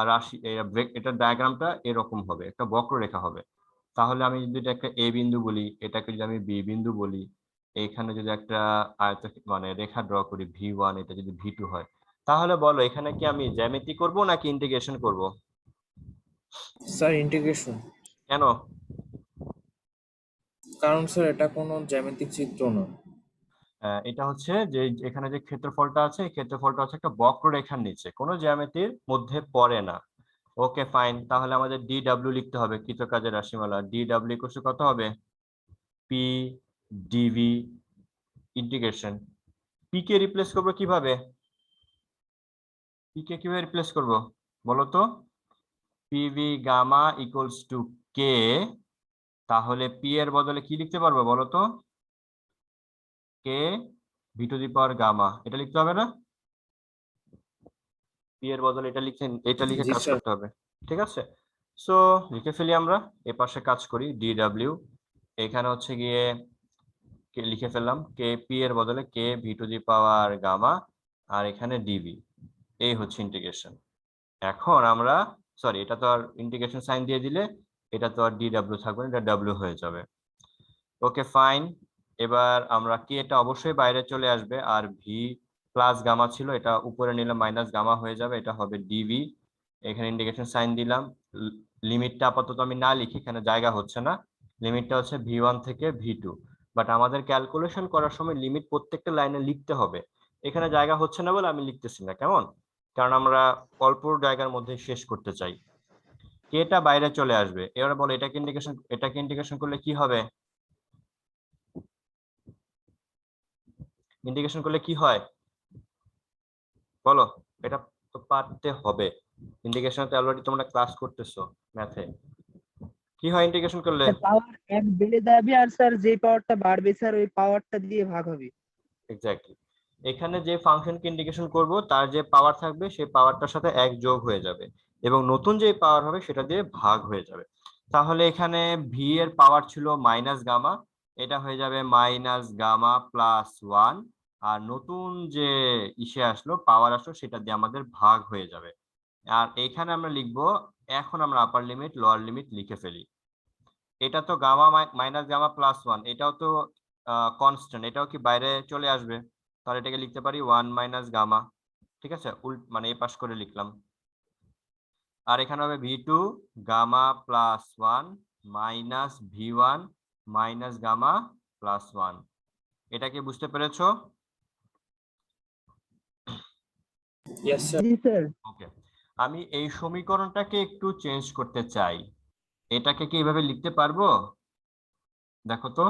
রাশি, এটার ডায়াগ্রামটা এরকম হবে, একটা বক্ররেখা হবে। তাহলে আমি যদি একটা এ বিন্দু বলি, এটাকে যদি আমি বি বিন্দু বলি, এখানে যদি একটা আয়ত মানে রেখা ড্র করি V1, এটা যদি V2 হয়, তাহলে বলো এখানে কি আমি জ্যামিতি করব নাকি ইন্টিগ্রেশন করব? Sir integration. কেন? কারণ স্যার এটা কোনো জ্যামিতিক চিত্র না। এটা হচ্ছে যে এখানে যে ক্ষেত্রফলটা আছে, এই ক্ষেত্রফলটা হচ্ছে একটা বক্ররেখার নিচে, কোনো জ্যামিতির মধ্যে পড়ে না। ওকে ফাইন, তাহলে আমাদের DW লিখতে হবে, কৃতকাজের রাশিমালা। DW কত হবে, পি ডিভি ইন্টিগ্রেশন। পি কে রিপ্লেস করবো কিভাবে, পি কে কিভাবে রিপ্লেস করব বলো তো, PV gamma equals to K, তাহলে পি এর বদলে কি লিখতে পারবো বলো তো, K V to the power gamma, এটা লিখতে হবে না, পি এর বদলে এটা লিখে জি কাজ স্যার। করতে হবে, ঠিক আছে। সো লিখে ফেলি আমরা, এ পাশে কাজ করি, DW এখানে হচ্ছে গিয়ে লিখে ফেললাম কে, পি এর বদলে K V to the power gamma, আর এখানে ডিবি, এই হচ্ছে ইন্টিগ্রেশন। এখন আমরা, সরি এটা তো আর ইন্টিগ্রেশন সাইন দিয়ে দিলে এটা তো আর DW থাকবে না, এটা ডাব্লিউ হয়ে যাবে। ওকে ফাইন, এবার আমরা কে এটা অবশ্যই বাইরে চলে আসবে, আর ভি প্লাস গামা ছিল, এটা উপরে নিলে মাইনাস গামা হয়ে যাবে, এটা হবে ডিভি। এখানে ইন্টিগ্রেশন সাইন দিলাম, লিমিটটা আপাতত আমি না লিখি, এখানে জায়গা হচ্ছে না, লিমিটটা হচ্ছে V1 থেকে V2, বাট আমাদের ক্যালকুলেশন করার সময় লিমিট প্রত্যেকটা লাইনে লিখতে হবে, এখানে জায়গা হচ্ছে না বলে আমি লিখতেছি না, কেমন, কারণ আমরা অল্প জায়গার মধ্যে শেষ করতে চাই। কেটা বাইরে চলে আসবে, এবারে বলো এটাকে ইন্টিগ্রেশন করলে কি হবে, ইন্টিগ্রেশন করলে কি হয় বলো, এটা তো পারতে হবে, ইন্টিগ্রেশনতে অলরেডি তোমরা ক্লাস করতেছো ম্যাথে, কি হয় ইন্টিগ্রেশন করলে, পাওয়ার এক বেড়ে যাবে আর স্যার যে পাওয়ারটা বাড়বে স্যার ওই পাওয়ারটা দিয়ে ভাগ হবে। এক্স্যাক্টলি, এখানে যে ফাংশনকে ইন্টিগ্রেশন করব তার যে পাওয়ার থাকবে সেই পাওয়ারটার সাথে এক যোগ হয়ে যাবে, এবং নতুন যে পাওয়ার হবে সেটা দিয়ে ভাগ হয়ে যাবে। তাহলে এখানে ভি এর পাওয়ার ছিল মাইনাস গামা, এটা হয়ে যাবে মাইনাস গামা প্লাস 1, আর নতুন যে ইসে আসলো পাওয়ার আসলো সেটা দিয়ে আমাদের ভাগ হয়ে যাবে। আর এখানে আমরা লিখবো, এখন আমরা আপার লিমিট লোয়ার লিমিট লিখে ফেলি, এটা তো গামা মাইনাস গামা প্লাস 1, এটাও তো কনস্ট্যান্ট, এটাও কি বাইরে চলে আসবে, তাহলে এটাকে লিখতে পারি 1 মাইনাস গামা, ঠিক আছে, মানে এই পাশ করে লিখলাম। আর এখানে হবে V to gamma plus 1 minus V1 minus gamma plus 1। এটা কি বুঝতে পেরেছো? Yes sir. জি স্যার। ওকে, আমি এই সমীকরণটাকে একটু চেঞ্জ করতে চাই। এটাকে কি এইভাবে লিখতে পারবো? দেখো তো,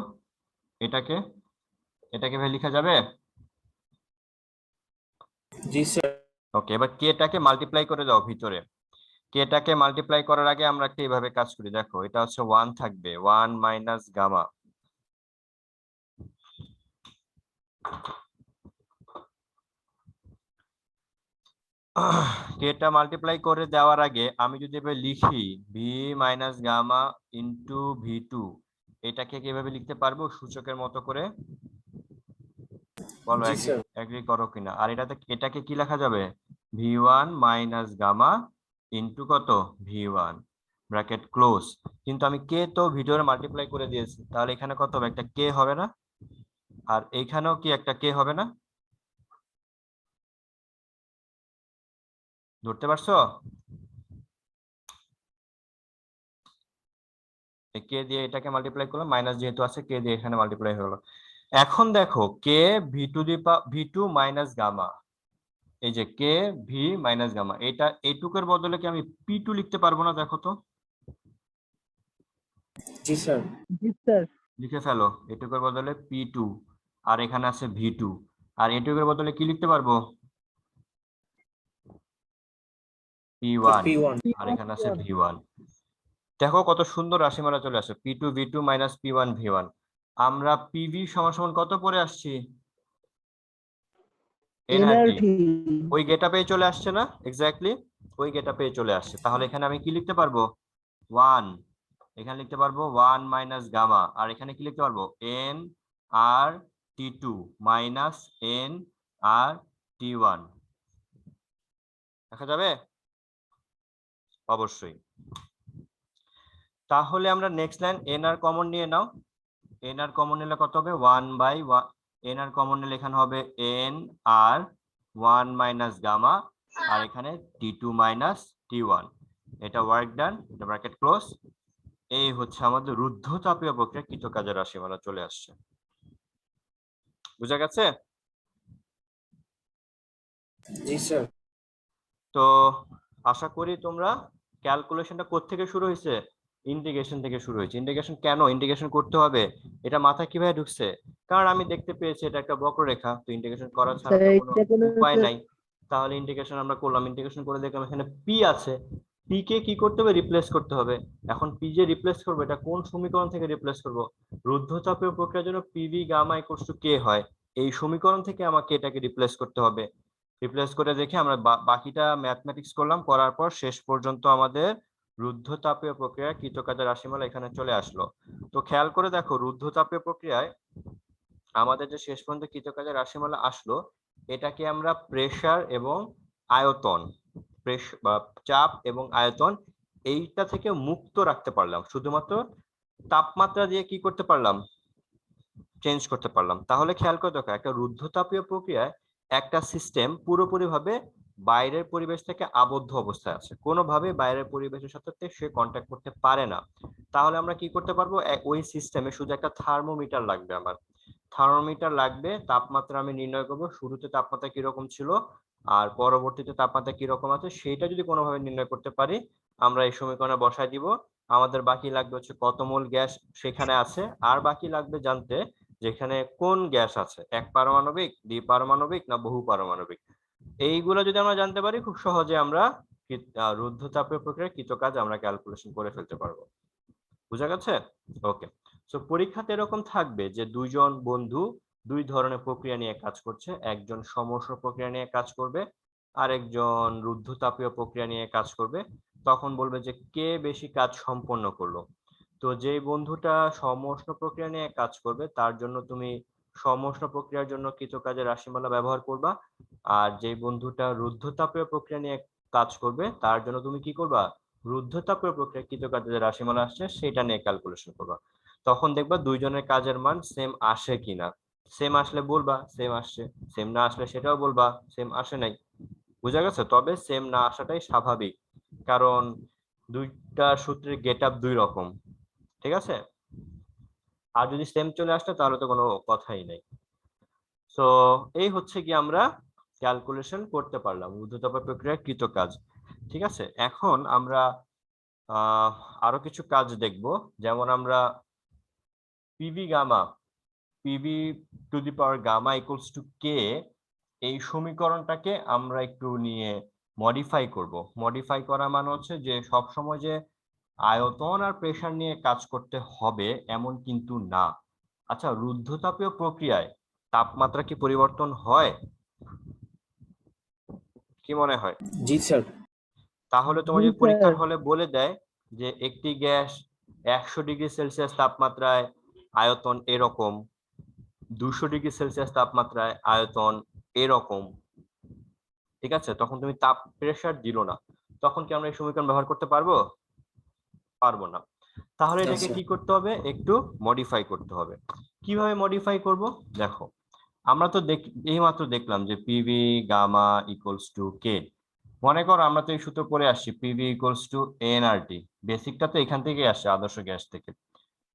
এটাকে এভাবে লেখা যাবে? জি স্যার। ওকে, এবার কেটাকে মাল্টিপ্লাই করে দাও ভিতরে। কেটাকে মাল্টিপ্লাই করার আগে আমরা একটা এইভাবে কাজ করি, দেখো এটা হচ্ছে 1 থাকবে, 1 মাইনাস গামা। কেটা মাল্টিপ্লাই করে দেওয়ার আগে আমি যদি এভাবে লিখি V minus gamma into V two, এটাকে কিভাবে লিখতে পারবো সূচকের মতো করে? বলো, জি স্যার। এগ্রি করো কিনা? আর এটাকে কি লেখা যাবে? V1 মাইনাস গামা ইন্টু কত? V1 bracket close. কিন্তু আমি কে তো ভিডিওর মাল্টিপ্লাই করে দিয়েছি, তাহলে এখানে কত হবে? একটা কে হবে না? আর এইখানেও কি একটা কে হবে না? ধরতে পারছো? কে দিয়ে এটাকে মাল্টিপ্লাই করলাম, মাইনাস যেহেতু আছে কে দিয়ে এখানে মাল্টিপ্লাই হলো। এখন দেখো K V to minus gamma, এই যে কে ভি মাইনাস গামা, এটা এইটুকুর বদলে কি আমি P2 লিখতে পারবো না? দেখো তো, জি স্যার। জি স্যার। লিখে ফেলো। এটুকুর বদলে P2, আর এখানে আছে V2, আর এটুকুর বদলে কি লিখতে পারবো? P1, P1। আর এখানে আছে V1। দেখো কত সুন্দর রাশিমালা চলে আসে, P2 V2 minus P1 V1। আমরা PV সমান সমান কত পরে আসছি? NRT। এনআরটি। ওই গেটআপে চলে আসছে না? এক্স্যাক্টলি ওই গেটআপে চলে আসছে। তাহলে এখানে আমি কি লিখতে পারবো? 1, এখানে লিখতে পারবো 1 মাইনাস গামা, আর এখানে কি লিখতে পারবো? N আর T2 মাইনাস N আর T1। দেখা যাবে? অবশ্যই। তাহলে আমরা নেক্সট লাইন N আর কমন নিয়ে নাও। N আর কমন নিলে কত হবে? 1 বাই 1। N আর কমন নিলে এখানে হবে N আর 1 মাইনাস গামা, আর এখানে T2 মাইনাস T1। এটা ওয়ার্ক ডান, এটা ব্র্যাকেট ক্লোজ। এই হচ্ছে আমাদের রুদ্ধতাপীয় প্রক্রিয়া কৃতকাজের রাশিমালা চলে আসছে। বুঝা গেছে? জি স্যার। তো আশা করি তোমরা ক্যালকুলেশনটা কোত্থেকে শুরু হয়েছে? ইন্টিগ্রেশন থেকে শুরু হয়েছে। ইন্টিগ্রেশন কেন ইন্টিগ্রেশন করতে হবে এটা মাথায় কিভাবে ঢুকছে? কারণ আমি দেখতে পেয়েছি এটা একটা বক্ররেখা, তো ইন্টিগ্রেশন করা ছাড়া স্যার তো কোনো এটা কোনো উপায় নাই। তাহলে ইন্টিগ্রেশন আমরা করলাম, ইন্টিগ্রেশন করে দেখলাম এখানে পি আছে, পি কে কি করতে হবে? রিপ্লেস করতে হবে। এখন পি যে রিপ্লেস করবো এটা কোন সমীকরণ থেকে রিপ্লেস করব? রুদ্ধতাপীয় প্রক্রিয়ার জন্য পিভি গামা ইকুয়ালস টু কে হয়, এই সমীকরণ থেকে আমাকে এটাকে রিপ্লেস করতে হবে। রিপ্লেস করে দেখে আমরা বাকিটা ম্যাথমেটিক্স করলাম, করার পর শেষ পর্যন্ত আমাদের রুদ্ধতাপীয় প্রক্রিয়া কৃতকাজের রাশিমালা এখানে চলে আসলো। তো খেয়াল করে দেখো, রুদ্ধতাপীয় প্রক্রিয়ায় আমাদের যে শেষ পর্যন্ত কৃতকাজের রাশিমালা আসলো, এটাকে আমরা প্রেসার এবং আয়তন, চাপ এবং আয়তন এইটা থেকে মুক্ত রাখতে পারলাম, শুধুমাত্র তাপমাত্রা দিয়ে কি করতে পারলাম? চেঞ্জ করতে পারলাম। তাহলে খেয়াল করে দেখো, একটা রুদ্ধতাপীয় প্রক্রিয়ায় একটা সিস্টেম পুরোপুরিভাবে বাইরের পরিবেশ থেকে আবদ্ধ অবস্থায় আছে, কোনোভাবে বাইরের পরিবেশের সাথে সে কন্ট্যাক্ট করতে পারে না। তাহলে আমরা কি করতে পারবো? ওই সিস্টেমে শুধু একটা থার্মোমিটার লাগবে, আমার থার্মোমিটার লাগবে। তাপমাত্রা আমি নির্ণয় করব, শুরুতে তাপমাত্রা কিরকম ছিল আর পরবর্তীতে তাপমাত্রা কিরকম আছে সেটা যদি কোনোভাবে নির্ণয় করতে পারি, আমরা এই সমীকরণে বসায় দিব। আমাদের বাকি লাগবে হচ্ছে কত মোল গ্যাস সেখানে আছে, আর বাকি লাগবে জানতে যেখানে কোন গ্যাস আছে, এক পারমাণবিক, দ্বিপারমাণবিক না বহু পারমাণবিক। এইগুলো যদি আমরা জানতে পারি, খুব সহজে আমরা রুদ্ধতাপীয় প্রক্রিয়ার কৃতকাজ আমরা ক্যালকুলেশন করে ফেলতে পারবো। বুঝা গেছে? ওকে। সো পরীক্ষাতে এরকম থাকবে যে দুইজন বন্ধু দুই ধরনের প্রক্রিয়া নিয়ে কাজ করছে, একজন সমউষ্ণ প্রক্রিয়া নিয়ে কাজ করবে, আরেকজন রুদ্ধতাপীয় প্রক্রিয়া নিয়ে কাজ করবে। তখন বলবে যে কে বেশি কাজ সম্পন্ন করলো। তো যেই বন্ধুটা সমউষ্ণ প্রক্রিয়া নিয়ে কাজ করবে তার জন্য তুমি সমউষ্ণ প্রক্রিয়ার জন্য কৃতকাজের রাশিমালা ব্যবহার করবা, আর যেই বন্ধুটা রুদ্ধতাপীয় প্রক্রিয়া নিয়ে কাজ করবে তার জন্য তুমি কি করবা? রুদ্ধতাপীয় প্রক্রিয়া কৃতকাজের যে রাশিমালা আসছে সেটা নিয়ে ক্যালকুলেশন করবা। তখন দেখবা দুইজনের কাজের মান সেম আসে কিনা। সেম আসলে বলবা সেম আসছে, সেম না আসলে সেটাও বলবা সেম আসে নাই। বুঝা গেছে? তবে সেম না আসাটাই স্বাভাবিক, কারণ দুইটা সূত্রের গেট আপ দুই রকম, ঠিক আছে? আর যদি সেম চলে আসতো তাহলে তো কোনো কথাই নেই। সো এই হচ্ছে কি আমরা ক্যালকুলেশন করতে পারলাম ঊর্ধ্বতাপীয় প্রক্রিয়ার কৃত কাজ। ঠিক আছে, এখন আমরা আরো কিছু কাজ দেখব, যেমন আমরা PV gamma, PV to the power gamma equals to K, এই সমীকরণটাকে আমরা একটু নিয়ে মডিফাই করব। মডিফাই করা মানে হচ্ছে যে সব সময় যে আয়তন আর প্রেসার নিয়ে কাজ করতে হবে এমন কিন্তু না। আচ্ছা, রুদ্ধতাপীয় প্রক্রিয়ায় তাপমাত্রা কি পরিবর্তন হয়? কি মনে হয়? জি স্যার। তাহলে তোমার জি যদি পরীক্ষার স্যার। হলে বলে দেয় যে একটি গ্যাস 100°C তাপমাত্রায় আয়তন এরকম, 200°C তাপমাত্রায় আয়তন এরকম, ঠিক আছে, তখন তুমি তাপ প্রেসার দিল না, তখন কি আমরা এই সমীকরণ ব্যবহার করতে পারবো? পারবো না। তাহলে না এটাকে স্যার। কি করতে হবে? একটু মডিফাই করতে হবে। কিভাবে মডিফাই করব? দেখো, আমরা তো এইমাত্র দেখলাম যে পিভি গামা ইকুয়ালস টু কে। মনে করো আমরা তো এই সূত্র পড়ে আসছি, পিভি ইকুয়ালস টু এনআরটি। বেসিকটা তো এখান থেকে আসছে, আদর্শ গ্যাস থেকে,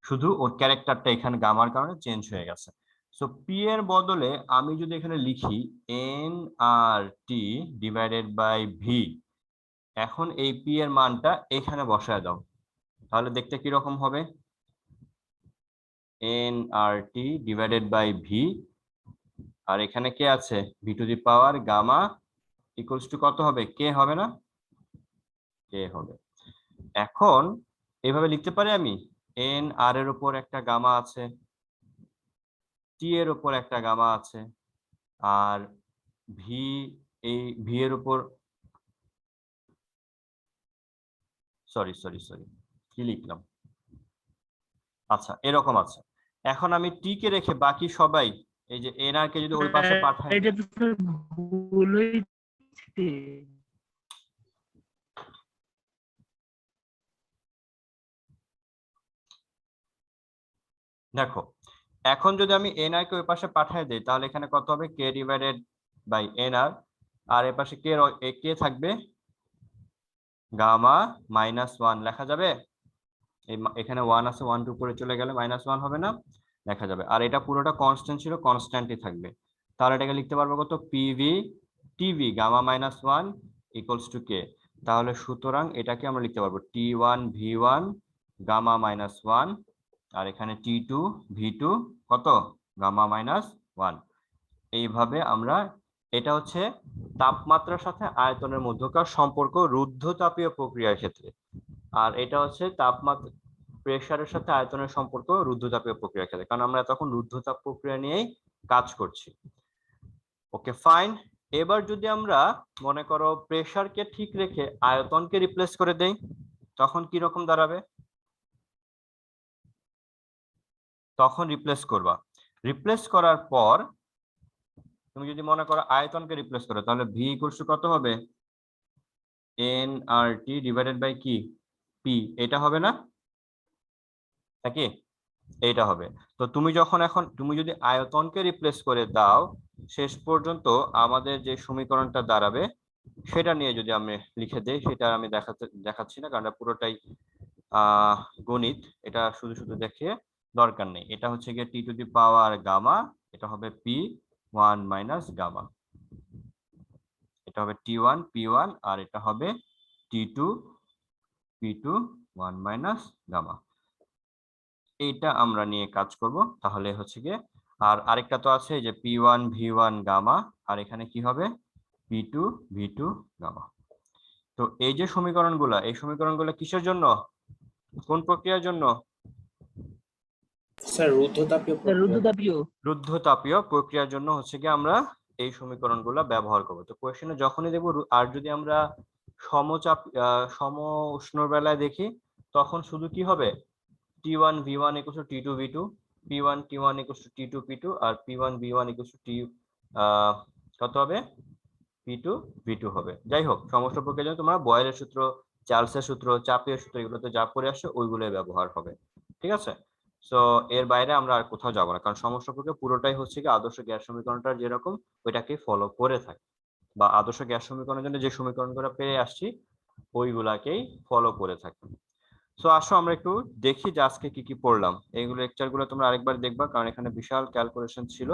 শুধু ওর ক্যারেক্টারটা এখানে গামার কারণে চেঞ্জ হয়ে গেছে। সো পি এর বদলে আমি যদি এখানে লিখি N R T divided by V, এখন এই পি এর মানটা এখানে বসায় দাও, তাহলে দেখতে কি রকম হবে? N R T divided by V, আর এখানে কে আছে? V to the power gamma equals to কত হবে? কে হবে না? কে হবে। এখন এইভাবে লিখতে পারি আমি, এন আর এর উপর একটা গামা আছে, টি এর উপর একটা গামা আছে, আর ভি, এই ভি এর উপর, সরি সরি সরি কি লিখলাম, আচ্ছা এরকম আছে। এখন আমি টি কে রেখে বাকি সবাই, এই যে এন আর কে যদি ওই পাশে পাঠাই, এটা তো স্যার ভুল হয়েছে। দেখো এখন যদি আমি এন আর কে ওই পাশে পাঠাই দেই তাহলে এখানে কত হবে? কে ডিভাইডেড বাই এন আর, আর এর পাশে কে কে থাকবে, গামা -1 লেখা যাবে। এখানে 1 আছে, 1 টু উপরে চলে গেলে -1 হবে না? লেখা যাবে। আর এটা পুরোটা কনস্ট্যান্ট ছিল, কনস্ট্যান্টই থাকবে। তাহলে এটাকে লিখতে পারবো কত? PV TV gamma -1 equals to K. তাহলে সুতরাং এটাকে আমরা লিখতে পারবো T1 V1 গামা -1, আর এখানে T2 V2 কত? গামা -1। এইভাবে আমরা, এটা হচ্ছে তাপমাত্রার সাথে আয়তনের মধ্যকার সম্পর্ক রুদ্ধতাপীয় প্রক্রিয়ার ক্ষেত্রে, আর এটা হচ্ছে তাপমাত্রা প্রেসারের সাথে আয়তনের সম্পর্ক রুদ্ধতাপীয় প্রক্রিয়ার ক্ষেত্রে, কারণ আমরা তখন রুদ্ধতাপ প্রক্রিয়া নিয়েই কাজ করছি। Okay fine. এবার যদি আমরা মনে করো প্রেসারকে ঠিক রেখে আয়তনকে রিপ্লেস করে দেই, তখন কি রকম দাঁড়াবে? তখন রিপ্লেস করবা, রিপ্লেস করার পর তুমি যদি মনে করো আয়তনকে রিপ্লেস করো, তাহলে ভি ইকুয়ালস টু কত হবে? N R T divided by কি? পি। এটা হবে না নাকি? এইটা হবে। তো তুমি যখন এখন তুমি যদি আয়তনকে রিপ্লেস করে দাও, শেষ পর্যন্ত আমাদের যে সমীকরণটা দাঁড়াবে সেটা নিয়ে যদি আমি লিখে দেই, সেটা আমি দেখাচ্ছি না, কারণ এটা পুরোটাই গণিত, এটা শুধু শুধু দেখে দরকার নেই। এটা হচ্ছে গিয়ে টি টু দি পাওয়ার গামা, এটা হবে P1 মাইনাস গামা, এটা হবে T1 P1, আর এটা হবে T2 P2 1 মাইনাস গামা। এইটা আমরা নিয়ে কাজ করব, তাহলে হচ্ছে গিয়ে। আর আরেকটা তো আছে যে P1 V1 গামা, আর এখানে কি হবে? P2 V2 gamma. তো এই যে সমীকরণগুলা, এই সমীকরণগুলো কিসের জন্য? কোন প্রক্রিয়ার জন্য? স্যার রুদ্ধতাপীয় স্যার প্রক্রিয়া। রুদ্ধতাপীয়। রুদ্ধতাপীয় প্রক্রিয়ার জন্য হচ্ছে কি আমরা এই সমীকরণগুলো ব্যবহার করব। তো কোশ্চেনে যখনই দেখব, আর যদি আমরা সমচাপ সম উষ্ণ বেলায় দেখি, তখন শুধু কি হবে? T1 V1 equals to T2 V2, P1 T1 equals to T2 P2, R P1 V1 equals to T কত হবে? P2 V2 হবে। যাই হোক, সমস্ত প্রক্রিয়ার জন্য তোমরা বয়েলের সূত্র, চার্লসের সূত্র, চাপের সূত্র, এগুলোতে যা পড়ে আসছে ওইগুলোই ব্যবহার হবে। ঠিক আছে? সো এর বাইরে আমরা আর কোথাও যাব না, কারণ সমস্ত প্রক্রিয়া পুরোটাই হচ্ছে কি আদর্শ গ্যাস সমীকরণটা যেরকম ওইটাকে ফলো করে থাকে, বা আদর্শ গ্যাস সমীকরণের জন্য যে সমীকরণগুলো পেয়ে আসছি ওইগুলাকেই ফলো করে থাকে। সো আসো আমরা একটু দেখি যে আজকে কি কি পড়লাম। এইগুলো লেকচার গুলো তোমরা আরেকবার দেখবা, কারণ এখানে বিশাল ক্যালকুলেশন ছিল।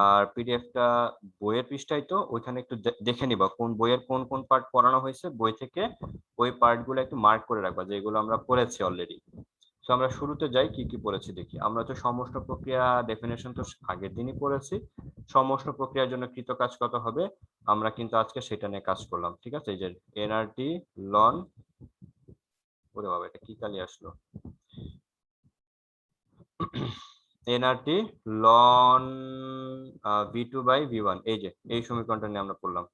আর পিডিএফটা বইয়ের পৃষ্ঠায়, তো ওইখানে একটু দেখে নিবা কোন বইয়ের কোন কোন পার্ট পড়ানো হয়েছে, বই থেকে ওই পার্ট গুলো একটু মার্ক করে রাখবা যেগুলো আমরা পড়েছি অলরেডি। তো আমরা শুরুতে যাই কি কি পড়েছি দেখি। আমরা তো সমষ্ট প্রক্রিয়া ডেফিনেশন তো আগের দিনই পড়েছি। সমষ্ট প্রক্রিয়ার জন্য কৃত কাজ কত হবে আমরা কিন্তু আজকে সেটা নিয়ে কাজ করলাম। ঠিক আছে, এই যে এনআরটি লন, ওরে বাবা এটা কি কালি আসলো, NRT ln V two by V one, এই যে এই সমীকরণটা নিয়ে আমরা পড়লাম।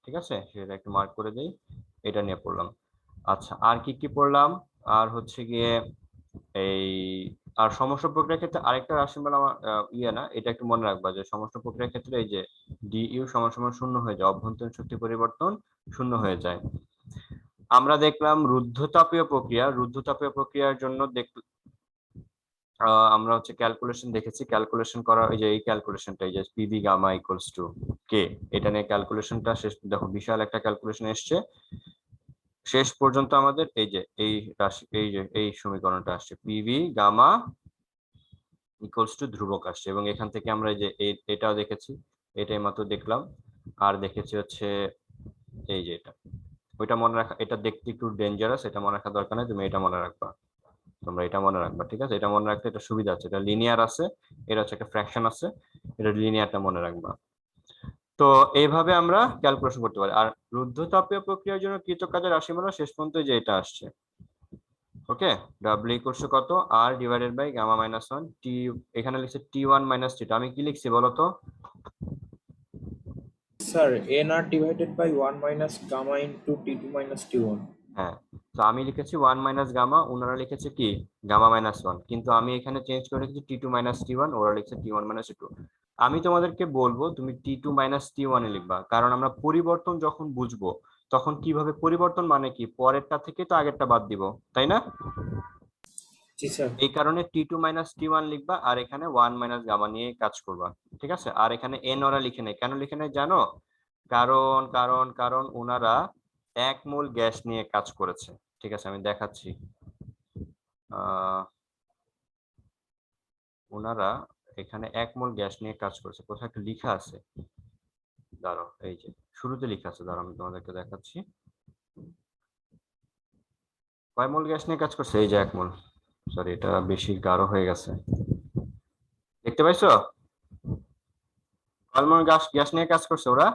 ঠিক আছে, সেটা একটু মার্ক করে দেই, এটা নিয়ে পড়লাম। আচ্ছা আর কি কি পড়লাম, আর হচ্ছে গিয়ে এই আর সমস্ত প্রক্রিয়ার ক্ষেত্রে আরেকটা রাশিমালা আমার না, এটা একটু মনে রাখবা যে সমস্ত প্রক্রিয়ার ক্ষেত্রে এই যে ডিইউ সমান সমান শূন্য হয়ে যায়, অভ্যন্তরীণ শক্তি পরিবর্তন শূন্য হয়ে যায়। আমরা দেখলাম রুদ্ধতাপীয় প্রক্রিয়া, রুদ্ধতাপীয় প্রক্রিয়ার জন্য আমরা হচ্ছে ক্যালকুলেশন দেখেছি, ক্যালকুলেশন করা এই যে এই ক্যালকুলেশনটা, এই যে পিভি গামা ইকুয়ালস টু কে, এটা নিয়ে ক্যালকুলেশনটা শেষ। দেখো বিশাল একটা ক্যালকুলেশন এসছে, শেষ পর্যন্ত আমাদের এই যে এই রাশি, এই যে এই সমীকরণটা আসছে, পিভি গামা ইকুয়ালস টু ধ্রুবক আসছে, এবং এখান থেকে আমরা এই যে এটাও দেখেছি, এটাই মাত্র দেখলাম। আর দেখেছি হচ্ছে এই যে এটা, ওইটা মনে রাখা, এটা দেখতে একটু ডেঞ্জারাস, এটা মনে রাখা দরকার নেই, তুমি এটা মনে রাখবা, তোমরা এটা মনে রাখবা। ঠিক আছে, এটা মনে রাখতে এটা সুবিধা আছে, এটা লিনিয়ার আছে, এটা হচ্ছে একটা ফ্র্যাকশন আছে, এটা লিনিয়ারটা মনে রাখবা। তো এইভাবে আমরা ক্যালকুলেশন করতে পারি। আর রুদ্ধতাপীয় প্রক্রিয়ার জন্য কৃত কাজের রাশিমালা শেষ পর্যন্ত যে এটা আসছে, ওকে, ডাব্লিউ ইকুয়ালস টু কত আর ডিভাইডেড বাই গামা মাইনাস 1 টি, এখানে লিখছে টি1 মাইনাস টি2, আমি কি লিখছি বলো তো? Sir, NR divided by 1 minus gamma into T2 minus T1. হ্যাঁ, তো আমি লিখেছি 1 মাইনাস গামা, ওনারা লিখেছে কি গামা মাইনাস 1, কিন্তু আমি এখানে চেঞ্জ করে লিখেছি টি2 মাইনাস টি1, ওরা লিখেছে টি1 মাইনাস টি2। আমি তোমাদেরকে বলবো তুমি টি2 মাইনাস টি1 এ লিখবা, কারণ আমরা পরিবর্তন যখন বুঝবো তখন কিভাবে পরিবর্তন মানে কি পরেরটা থেকে তো আগেরটা বাদ দিব, তাই না? জি স্যার। এই কারণে টি2 মাইনাস টি1 লিখবা, আর এখানে 1 মাইনাস গামা নিয়ে কাজ করবা। ঠিক আছে, আর এখানে এন ওরা লিখে নেই, কেন লিখে নেই জানো? কারণ কারণ কারণ ওনারা এক মোল গ্যাস নিয়ে কাজ করেছে। ঠিক আছে, আমি দেখাচ্ছি। ওনারা এখানে এক মোল গ্যাস নিয়ে কাজ করেছে, কোথাও একটা লেখা আছে, দাঁড়াও এই যে শুরুতে লেখা আছে, দাঁড়াও আমি তোমাদেরকে দেখাচ্ছি। কয় মোল গ্যাস নিয়ে কাজ করছে, এই যে 1 মোল, সরি এটা বেশি গাঢ় হয়ে গেছে, দেখতে পাইছো? কয় মোল গ্যাস নিয়ে কাজ করছে ওরা?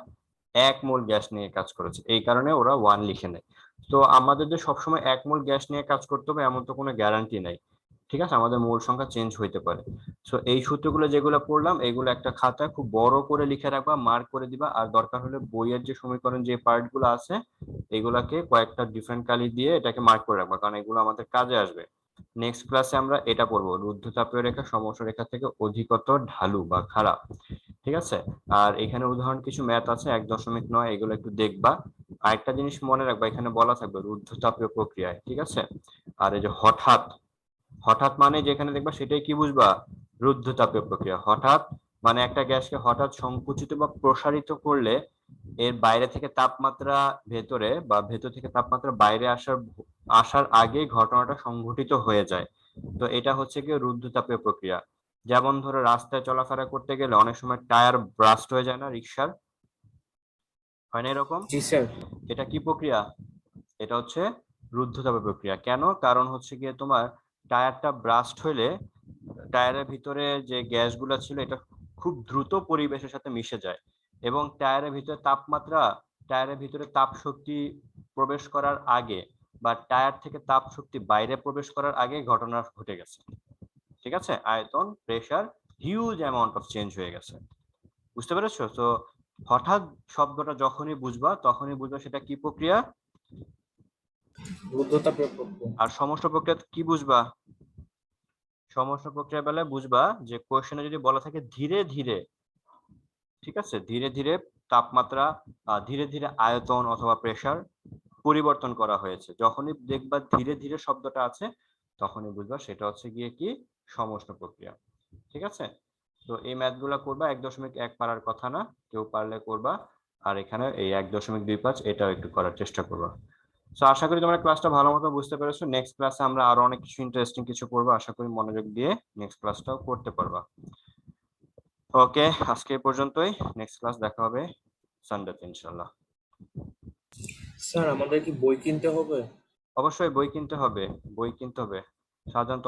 1 মোল গ্যাস নিয়ে কাজ করেছে, এই কারণে ওরা 1 লিখে নেয়। তো আমাদের যে সবসময় 1 মোল গ্যাস নিয়ে কাজ করতে হবে এমন তো কোনো গ্যারান্টি নাই। ঠিক আছে, আমাদের মোল সংখ্যা চেঞ্জ হইতে পারে। সো এই সূত্রগুলো যেগুলো পড়লাম এগুলো একটা খাতায় খুব বড় করে লিখে রাখবা, মার্ক করে দিবা, আর দরকার হলে বইয়ের যে সমীকরণ যে পার্ট গুলো আছে এগুলাকে কয়েকটা ডিফারেন্ট কালি দিয়ে এটাকে মার্ক করে রাখবা, কারণ এগুলো আমাদের কাজে আসবে। নেক্সট ক্লাসে আমরা এটা পড়বো, রুদ্ধতাপীয় রেখা সমস্ত রেখা থেকে অধিকতর ঢালু বা খাড়া। ঠিক আছে, আর এখানে উদাহরণ কিছু ম্যাথ আছে 1.9, এগুলো একটু দেখবা। আরেকটা জিনিস মনে রাখবা, এখানে বলা থাকবে রুদ্ধতাপীয় প্রক্রিয়ায়। ঠিক আছে, আর এই যে হঠাৎ, হঠাৎ মানে যেখানে দেখবা সেটাই কি বুঝবা, রুদ্ধতাপীয় প্রক্রিয়া। হঠাৎ মানে একটা গ্যাসকে হঠাৎ সংকুচিত বা প্রসারিত করলে এর বাইরে থেকে তাপমাত্রা ভেতরে বা ভেতর থেকে তাপমাত্রা বাইরে আসার আগেই ঘটনাটা সংঘটিত হয়ে যায়। তো এটা হচ্ছে কি রুদ্ধতাপীয় প্রক্রিয়া। যেমন ধরো রাস্তায় চলাফেরা করতে গেলে অনেক সময় টায়ার ব্রাস্ট হয়ে যায় না রিক্সার, হয় না এরকম? জি স্যার। এটা কি প্রক্রিয়া? এটা হচ্ছে রুদ্ধতাপীয় প্রক্রিয়া। কেন? কারণ হচ্ছে গিয়ে তোমার টায়ারটা ব্রাস্ট হইলে টায়ারের ভিতরে যে গ্যাসগুলো ছিল এটা খুব দ্রুত পরিবেশের সাথে মিশে যায়, এবং টায়ারের ভিতরে তাপমাত্রা, টায়ারের ভিতরে তাপ শক্তি প্রবেশ করার আগে বা টায়ার থেকে তাপ শক্তি বাইরে প্রবেশ করার আগে ঘটনা ঘটে গেছে। ঠিক আছে, আয়তন, pressure, huge amount of change হয়ে গেছে। বুঝতে পেরেছো? তো হঠাৎ শব্দটা যখনই বুঝবা তখনই বুঝবা সেটা কি প্রক্রিয়া। রুদ্ধতাপীয় প্রক্রিয়া। আর সমস্ত প্রক্রিয়া কি বুঝবা? সমস্ত প্রক্রিয়া বেলায় বুঝবা যে কোশ্চেনে যদি বলা থাকে ধীরে ধীরে, ঠিক আছে, ধীরে ধীরে তাপমাত্রা, ধীরে ধীরে আয়তন অথবা প্রেসার পরিবর্তন করা হয়েছে, যখনই দেখবা ধীরে ধীরে শব্দটা আছে তখনই বুঝবা সেটা হচ্ছে গিয়ে কি সমষ্ণ প্রক্রিয়া। ঠিক আছে, তো এই ম্যাথগুলা করবা, 1.1 পারার কথা না, কেউ পারলে করবা। আর এখানে এই 1.25 এটাও একটু করার চেষ্টা করবা। সো আশা করি তোমরা ক্লাসটা ভালো মতো বুঝতে পেরেছো। নেক্সট ক্লাসে আমরা আরো অনেক কিছু ইন্টারেস্টিং কিছু করবো, আশা করি মনোযোগ দিয়ে নেক্সট ক্লাসটাও করতে পারবা। ওকে, আজকে এই পর্যন্তই। নেক্সট ক্লাস দেখা হবে সানডেতে ইনশাআল্লাহ। স্যার আমাদের কি বই কিনতে হবে? অবশ্যই বই কিনতে হবে, বই কিনতে হবে। সাধারণত